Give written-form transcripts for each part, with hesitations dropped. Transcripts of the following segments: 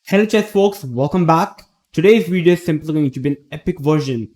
Hello chess folks, welcome back. Today's video is simply going to be an epic version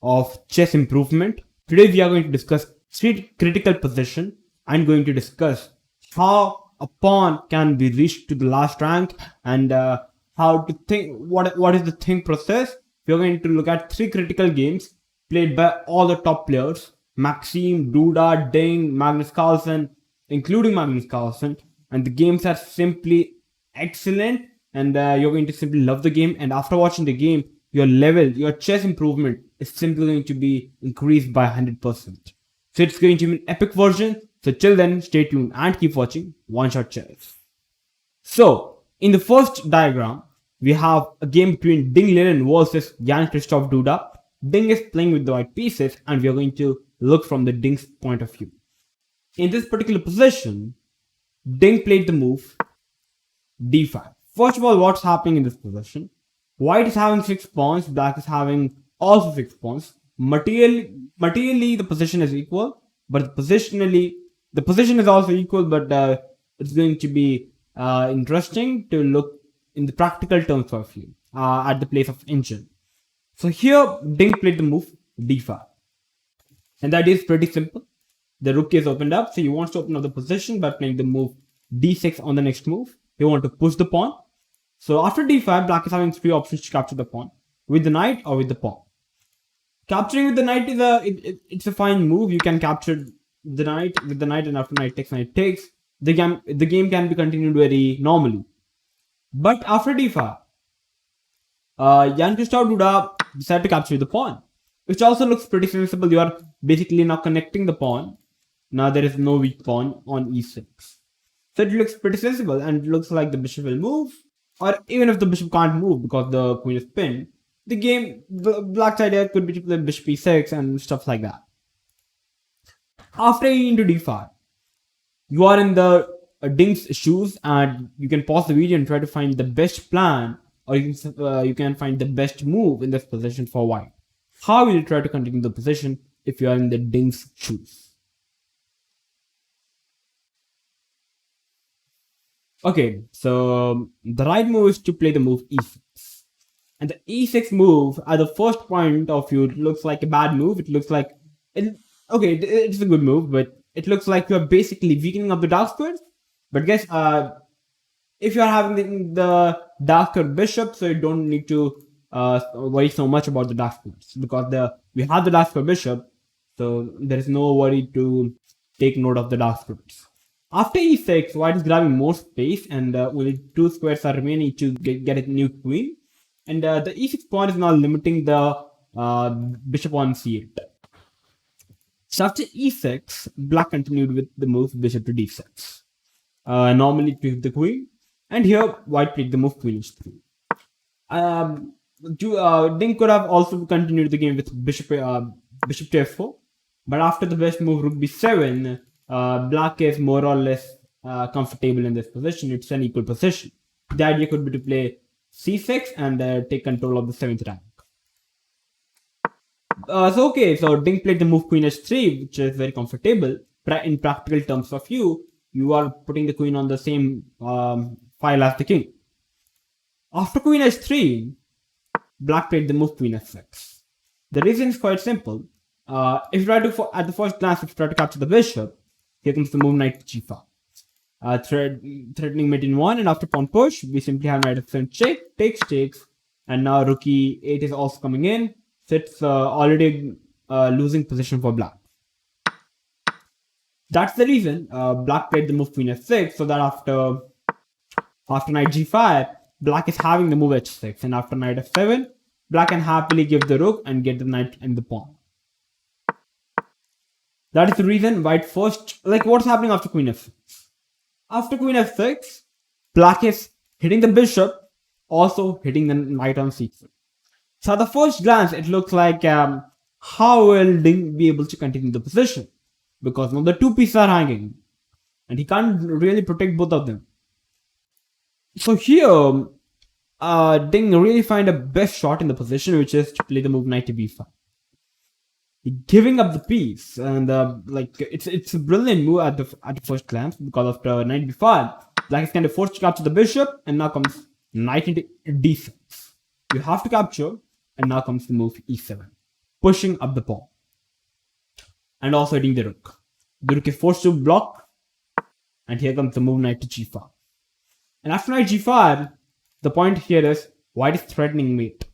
of chess improvement. Today we are going to discuss 3 critical positions. I'm going to discuss how a pawn can be reached to the last rank and how to think, what is the think process. We are going to look at 3 critical games played by all the top players. Maxime, Duda, Ding, Magnus Carlsen, including Magnus Carlsen. And the games are simply excellent. And you're going to simply love the game, and after watching the game, your chess improvement is simply going to be increased by 100%. So it's going to be an epic version. So till then, stay tuned and keep watching OneShot Chess. So in the first diagram, we have a game between Ding Liren versus Jan-Krystof Duda. Ding is playing with the white pieces, and we are going to look from the Ding's point of view. In this particular position, Ding played the move d5. First of all, what's happening in this position? White is having 6 pawns, black is having also 6 pawns. Materially, the position is equal, but positionally, the position is also equal, but it's going to be interesting to look in the practical terms of view at the place of engine. So here, Ding played the move d5. And the idea is pretty simple. The rook is opened up, so he wants to open up the position by playing the move d6 on the next move. You want to push the pawn. So after d5, black is having 3 options to capture the pawn, with the knight or with the pawn. Capturing with the knight is it's a fine move. You can capture the knight with the knight, and after knight takes, the game can be continued very normally. But after d5, Jan-Krystof Duda decided to capture the pawn, which also looks pretty sensible. You are basically now connecting the pawn. Now there is no weak pawn on e6. So it looks pretty sensible, and it looks like the bishop will move. Or even if the bishop can't move because the queen is pinned, black's idea could be to play bishop e6 and stuff like that. After into d5, you are in the Ding's shoes, and you can pause the video and try to find the best plan, or you can find the best move in this position for white. How will you try to continue the position if you are in the Ding's shoes? Okay, so the right move is to play the move e6. And the e6 move, at the first point of view, it looks like a bad move. It looks like, it's a good move, but it looks like you're basically weakening up the dark squares. But guess, if you're having the darker bishop, so you don't need to worry so much about the dark squares. Because we have the dark square bishop, so there is no worry to take note of the dark squares. After e6, white is grabbing more space, and only 2 squares are remaining to get a new queen. And the e6 pawn is now limiting the bishop on c8. So after e6, black continued with the move bishop to d6. Normally to hit the queen. And here, white played the move queen h3. Ding could have also continued the game with bishop to f4. But after the best move rook b7, black is more or less comfortable in this position. It's an equal position. The idea could be to play c6 and take control of the 7th rank. So Ding played the move queen h3, which is very comfortable. In practical terms of view, you are putting the queen on the same file as the king. After queen h3, black played the move queen f6. The reason is quite simple. If you try to, at the first glance, if you try to capture the bishop, here comes the move knight to g5. Threatening mate in 1, and after pawn push, we simply have knight f7 check, takes, and now rook e8 is also coming in. So it's already losing position for black. That's the reason black played the move queen f6, so that after knight g5, black is having the move h6, and after knight f7, black can happily give the rook and get the knight and the pawn. That is the reason white first, what's happening after queen f6? After queen f6, black is hitting the bishop, also hitting the knight on c3. So at the first glance, it looks like how will Ding be able to continue the position? Because now the 2 pieces are hanging, and he can't really protect both of them. So here, Ding really find a best shot in the position, which is to play the move knight to b5. Giving up the piece, and it's a brilliant move at the first glance, because after knight b5, black is kind of forced to capture the bishop, and now comes knight into d6. You have to capture, and now comes the move e7, pushing up the pawn, and also hitting the rook. The rook is forced to block, and here comes the move knight to g5. And after knight g5, the point here is white is threatening mate.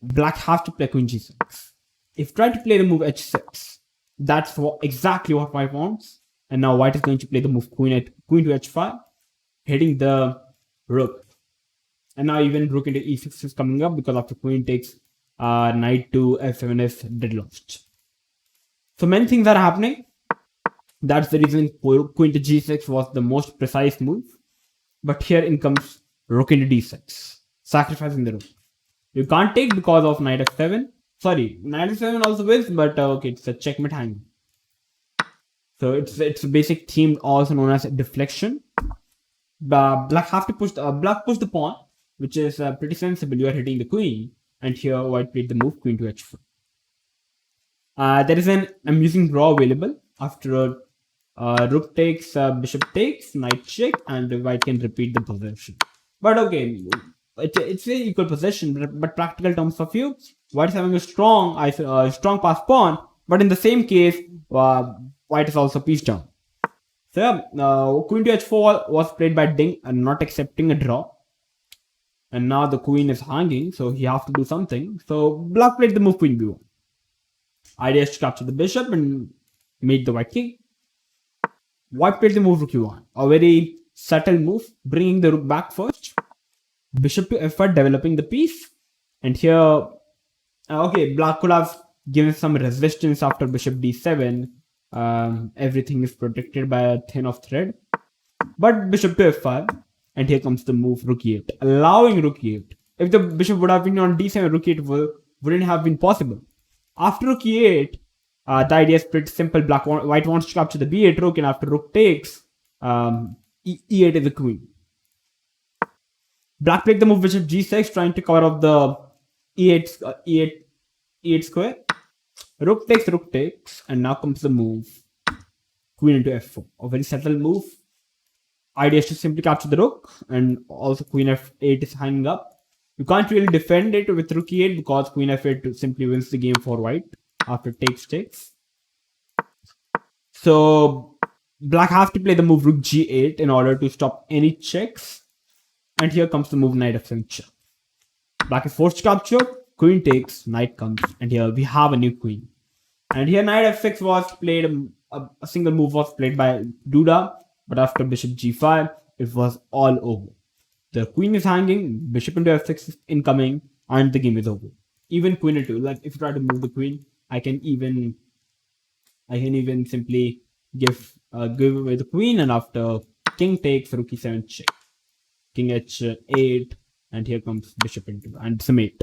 Black has to play queen g6. If try to play the move h6, that's exactly what white wants. And now white is going to play the move queen to h5, hitting the rook. And now even rook into e6 is coming up, because after queen takes knight to f7 is deadlocked. So many things are happening. That's the reason queen to g6 was the most precise move. But here in comes rook into d6, sacrificing the rook. You can't take because of knight f7. Sorry, knight f7 also wins, but okay, it's a checkmate hanging. So it's a basic theme also known as deflection. Black have to push the pawn, which is pretty sensible. You are hitting the queen, and here white played the move queen to h4. There is an amusing draw available after rook takes, bishop takes, knight check, and white can repeat the position. But okay, it's an equal position, but practical terms of view, white is having a strong pass pawn, but in the same case, white is also piece down. So yeah, queen to h4 was played by Ding and not accepting a draw. And now the queen is hanging, so he has to do something. So black played the move queen b1. Idea is to capture the bishop and make the white king. White played the move rook e1, a very subtle move, bringing the rook back first. Bishop to f5, developing the piece. And here, okay, black could have given some resistance after bishop d7. Everything is protected by a thin of thread. But bishop to f5, and here comes the move rook e8, allowing rook e8. If the bishop would have been on d7, rook e8 wouldn't have been possible. After rook e8, the idea is pretty simple. White wants to capture the b8 rook, and after rook takes, e8 is the queen. Black played the move bishop g6, trying to cover up the e8 square. Rook takes, and now comes the move queen into f4. A very subtle move. Idea is to simply capture the rook, and also queen f8 is hanging up. You can't really defend it with rook e8 because queen f8 simply wins the game for white after takes. So black has to play the move rook g8 in order to stop any checks. And here comes the move knight f7 check. Black is forced to capture, queen takes, knight comes, and here we have a new queen. And here knight f6 was played, a single move was played by Duda, but after bishop g5, it was all over. The queen is hanging, bishop into f6 is incoming, and the game is over. Even queen into, like if you try to move the queen, I can even simply give away the queen, and after king takes, rook e7 check. King h8, and here comes bishop into, and it's a mate.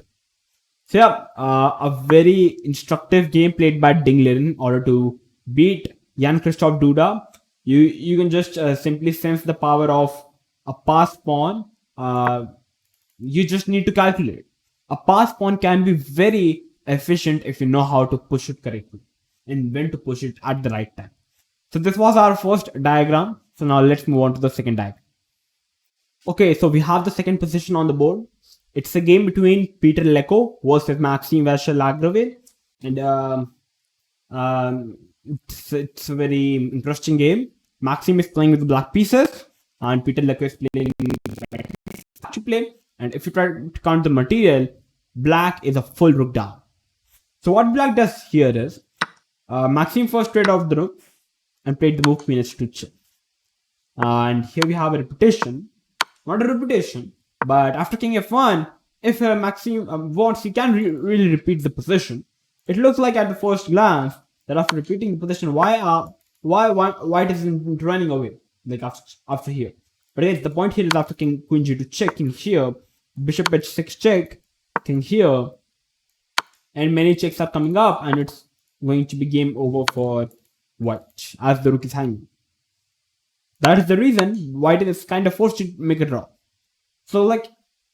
So yeah, a very instructive game played by Liren in order to beat Jan-Krystof Duda. You can just simply sense the power of a pass pawn. You just need to calculate. A pass pawn can be very efficient if you know how to push it correctly and when to push it at the right time. So this was our first diagram. So now let's move on to the second diagram. Okay, so we have the second position on the board. It's a game between Peter Leko versus Maxime vachier-lagrave, and it's a very interesting game. Maxime is playing with the black pieces, and Peter Leko is playing to play. And if you try to count the material, black is a full rook down. So what black does here is, Maxime first played off the rook and played the move queen h2 check. And here we have a repetition. Not a repetition, but after king f1, if Maxime wants, he can really repeat the position. It looks like at the first glance that after repeating the position, why white isn't running away like after here. But again, the point here is after king queen g2 check, king here, bishop h6 check, king here, and many checks are coming up, and it's going to be game over for white as the rook is hanging. That is the reason white is kind of forced to make a draw. So like,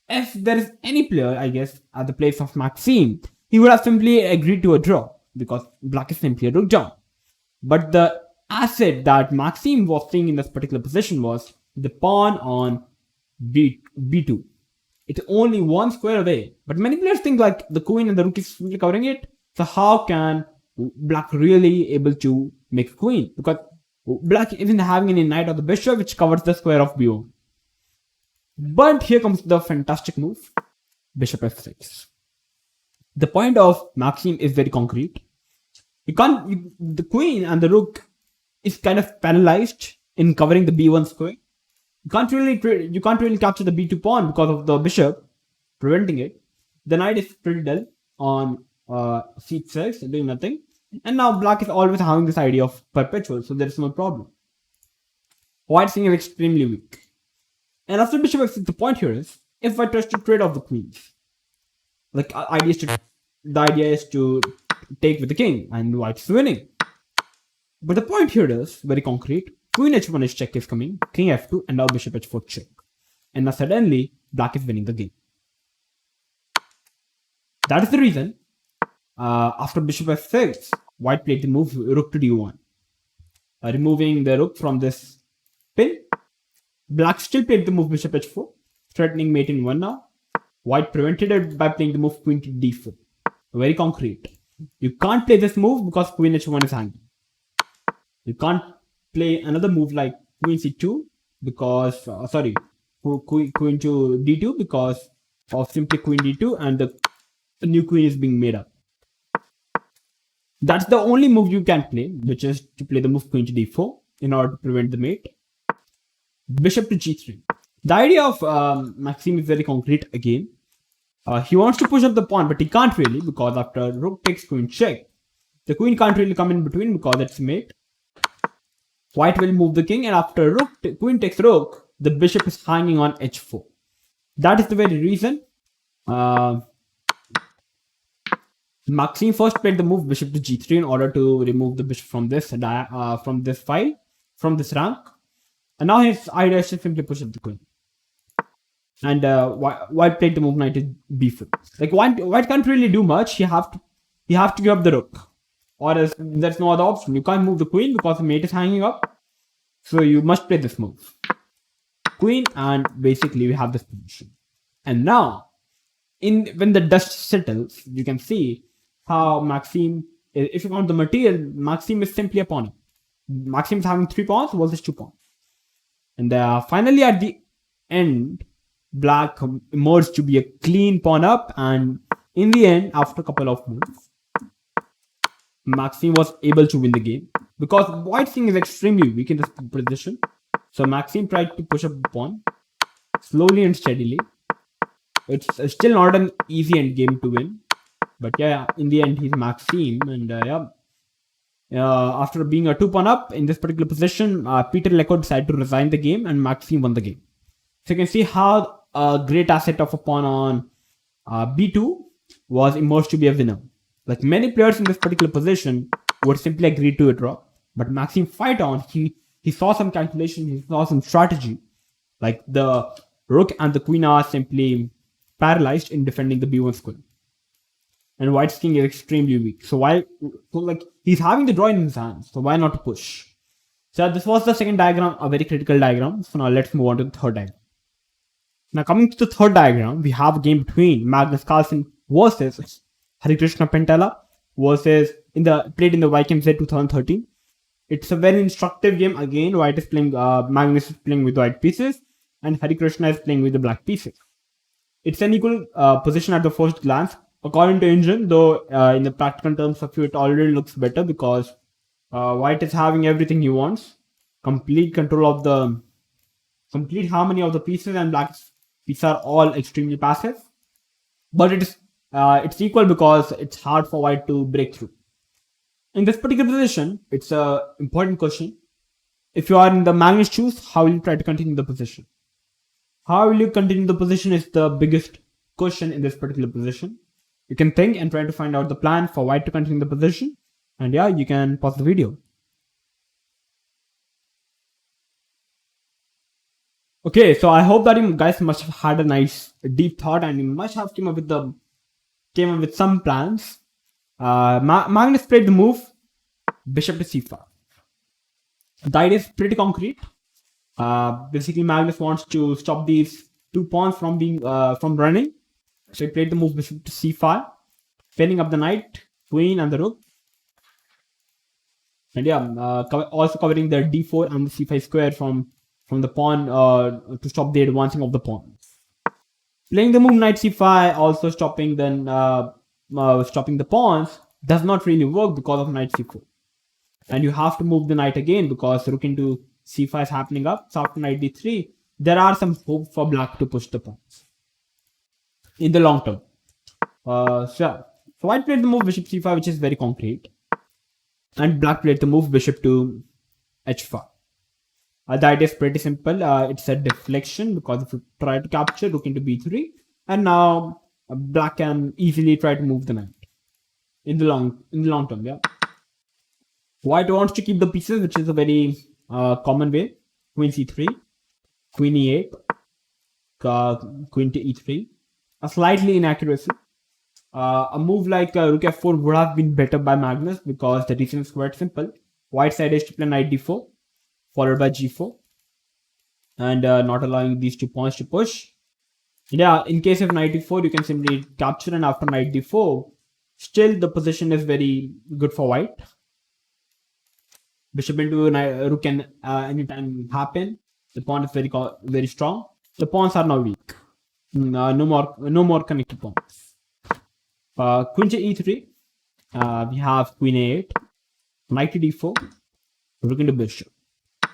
if there is any player, I guess, at the place of Maxime, he would have simply agreed to a draw because black is simply a rook down. But the asset that Maxime was seeing in this particular position was the pawn on b2. It's only one square away. But many players think like the queen and the rook is really covering it. So how can black really able to make a queen? Because black isn't having any knight or the bishop which covers the square of b1. But here comes the fantastic move. Bishop f6. The point of Maxime is very concrete. The queen and the rook is kind of paralyzed in covering the b1 square. You can't really capture the b2 pawn because of the bishop preventing it. The knight is pretty dull on c6, doing nothing. And now black is always having this idea of perpetual, so there is no problem. White's king is extremely weak. And after bishop f6, the point here is, if I try to trade off the queens, like the idea is to take with the king, and white's winning. But the point here is very concrete. Queen h1 is check is coming, king f2, and now bishop h4 check. And now suddenly, black is winning the game. That is the reason, after bishop f6, white played the move rook to d1. Removing the rook from this pin. Black still played the move bishop h4, threatening mate in 1 now. White prevented it by playing the move queen to d4. Very concrete. You can't play this move because queen h1 is hanging. You can't play another move like queen c2 because, queen to d2 because of simply queen d2 and the new queen is being made up. That's the only move you can play, which is to play the move queen to d4 in order to prevent the mate. Bishop to g3. The idea of Maxime is very concrete again. He wants to push up the pawn, but he can't really because after rook takes queen check, the queen can't really come in between because it's mate. White will move the king, and after queen takes rook, the bishop is hanging on h4. That is the very reason Maxime first played the move bishop to g3 in order to remove the bishop from this file, from this rank. And now his idea is to simply push up the queen. And white played the move knight to b4. Like white can't really do much. You have to give up the rook, or else there's no other option. You can't move the queen because the mate is hanging up. So you must play this move, queen, and basically we have this position. And now, when the dust settles, you can see how Maxime, if you count the material, Maxime is simply a pawn. Maxime is having 3 pawns versus 2 pawns. And finally at the end, black emerged to be a clean pawn up, and in the end, after a couple of moves, Maxime was able to win the game because white's king is extremely weak in this position. So Maxime tried to push up the pawn slowly and steadily. It's still not an easy end game to win, but yeah, in the end he's Maxime, and after being a 2 pawn up in this particular position, Peter Leko decided to resign the game, and Maxime won the game. So you can see how a great asset of a pawn on b2 was emerged to be a winner. Like many players in this particular position would simply agree to a draw, but Maxime fight on. He saw some calculation, he saw some strategy. Like the rook and the queen are simply paralyzed in defending the b1 square, and white's king is extremely weak. So he's having the draw in his hands, so why not push? So this was the second diagram, a very critical diagram. So now let's move on to the third diagram. Now coming to the third diagram, we have a game between Magnus Carlsen versus Harikrishna Pentala played in the YKMZ 2013. It's a very instructive game. Again, white is playing, Magnus is playing with the white pieces, and Harikrishna is playing with the black pieces. It's an equal position at the first glance. According to engine, though, in the practical terms of view, it already looks better because white is having everything he wants. Complete control of the complete harmony of the pieces, and black's pieces are all extremely passive. But it's equal because it's hard for white to break through. In this particular position, it's an important question. If you are in the Magnus shoes, how will you try to continue the position? How will you continue the position is the biggest question in this particular position. You can think and try to find out the plan for white to continue the position. And yeah, you can pause the video. Okay, so I hope that you guys must have had a nice deep thought, and you must have came up with some plans. Magnus played the move bishop to c5. The idea is pretty concrete. Basically, Magnus wants to stop these two pawns from being from running. So he played the move bishop to c5, pinning up the knight, queen, and the rook. And yeah, also covering the d4 and the c5 square from the pawn to stop the advancing of the pawns. Playing the move knight c5, also stopping the pawns, does not really work because of knight c4. And you have to move the knight again because rook into c5 is happening up. So after knight d3, there are some hope for black to push the pawns in the long term. So white played the move bishop c5, which is very concrete. And black played the move bishop to h5. The idea is pretty simple. It's a deflection because if you try to capture rook into b3, and now black can easily try to move the knight in the long term. Yeah. White wants to keep the pieces, which is a very common way. Queen c3, queen e8, queen to e3. A slightly inaccuracy. A move like rook f4 would have been better by Magnus because the reason is quite simple. White side is to play knight d4, followed by g4, and not allowing these two pawns to push. Yeah, in case of knight d4, you can simply capture, and after knight d4, still the position is very good for white. Bishop into rook can anytime happen. The pawn is very strong. The pawns are now weak. No more connected pawns. Queen to e3. We have queen a8, knight to d4, rook into bishop.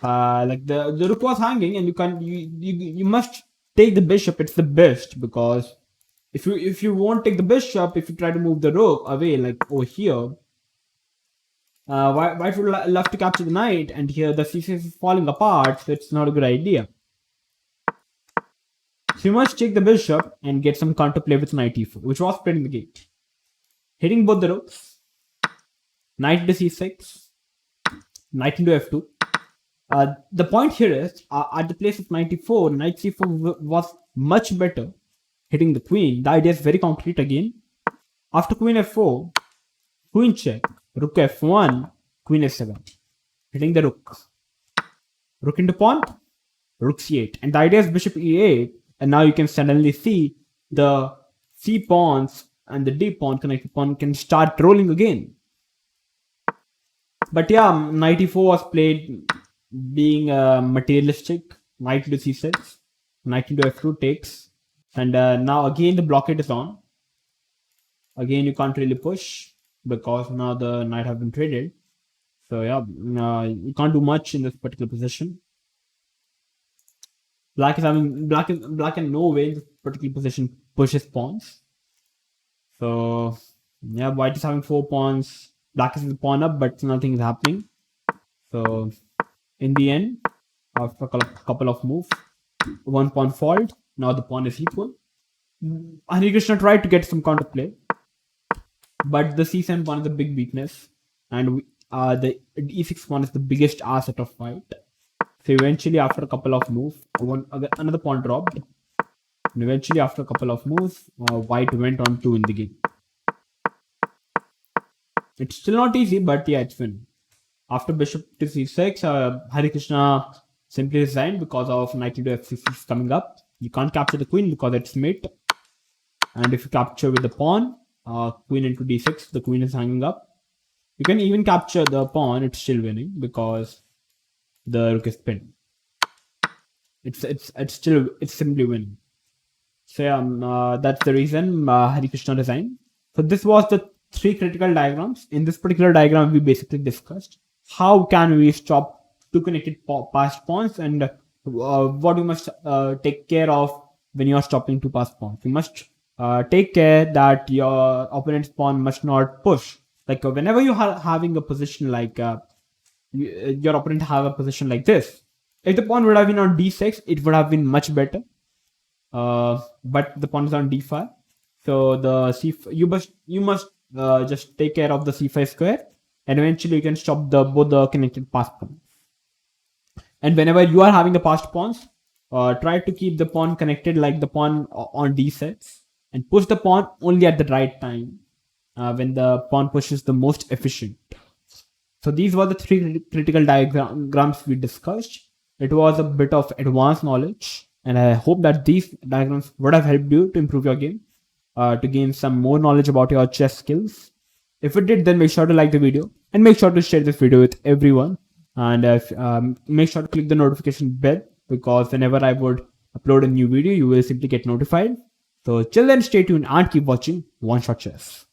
Like the rook was hanging, and you must take the bishop. It's the best because if you won't take the bishop, if you try to move the rook away like over here, white would love to capture the knight, and here the c6 is falling apart, so it's not a good idea. So you must take the bishop and get some counterplay with knight e4, which was spreading the gate. Hitting both the rooks, knight to c6, knight into f2. The point here is, at the place of knight e4, knight c4 was much better, hitting the queen. The idea is very concrete again. After queen f4, queen check, rook f1, queen f7, hitting the rook. Rook into pawn, rook c8. And the idea is bishop e8, and now you can suddenly see the c pawns and the d pawn, connected pawn, can start rolling again. But yeah, knight e4 was played being materialistic. Knight to c6, knight into f2 takes, and now again the blockade is on. Again, you can't really push because now the knight have been traded. So yeah, you can't do much in this particular position. Black in no way in this particular position pushes pawns. So yeah, white is having 4 pawns. Black is the pawn up, but nothing is happening. So in the end, after a couple of moves, 1 pawn fault. Now the pawn is equal. Harikrishna tried to get some counterplay, but the c7 pawn is a big weakness, and the e6 pawn is the biggest asset of white. So eventually, after a couple of moves, another pawn dropped. And eventually, after a couple of moves, white went on to win the game. It's still not easy, but yeah, it's win. After bishop to c6, Harikrishna simply resigned because of knight into f6 coming up. You can't capture the queen because it's mate. And if you capture with the pawn, queen into d6, the queen is hanging up. You can even capture the pawn, it's still winning because the rook is pinned. It's simply winning. So yeah, that's the reason Harikrishna resigned. So this was the 3 critical diagrams. In this particular diagram, we basically discussed how can we stop 2 connected passed pawns, and what you must take care of when you are stopping 2 passed pawns. You must take care that your opponent's pawn must not push. Like whenever you are having a position like your opponent have a position like this, if the pawn would have been on d6, it would have been much better. But the pawn is on d5, so the you must just take care of the c5 square, and eventually you can stop both the connected passed pawns. And whenever you are having the passed pawns, try to keep the pawn connected like the pawn on d6, and push the pawn only at the right time when the pawn push is the most efficient. So these were the 3 critical diagrams we discussed. It was a bit of advanced knowledge. And I hope that these diagrams would have helped you to improve your game, to gain some more knowledge about your chess skills. If it did, then make sure to like the video and make sure to share this video with everyone. And make sure to click the notification bell, because whenever I would upload a new video, you will simply get notified. So till then, stay tuned and keep watching One Shot Chess.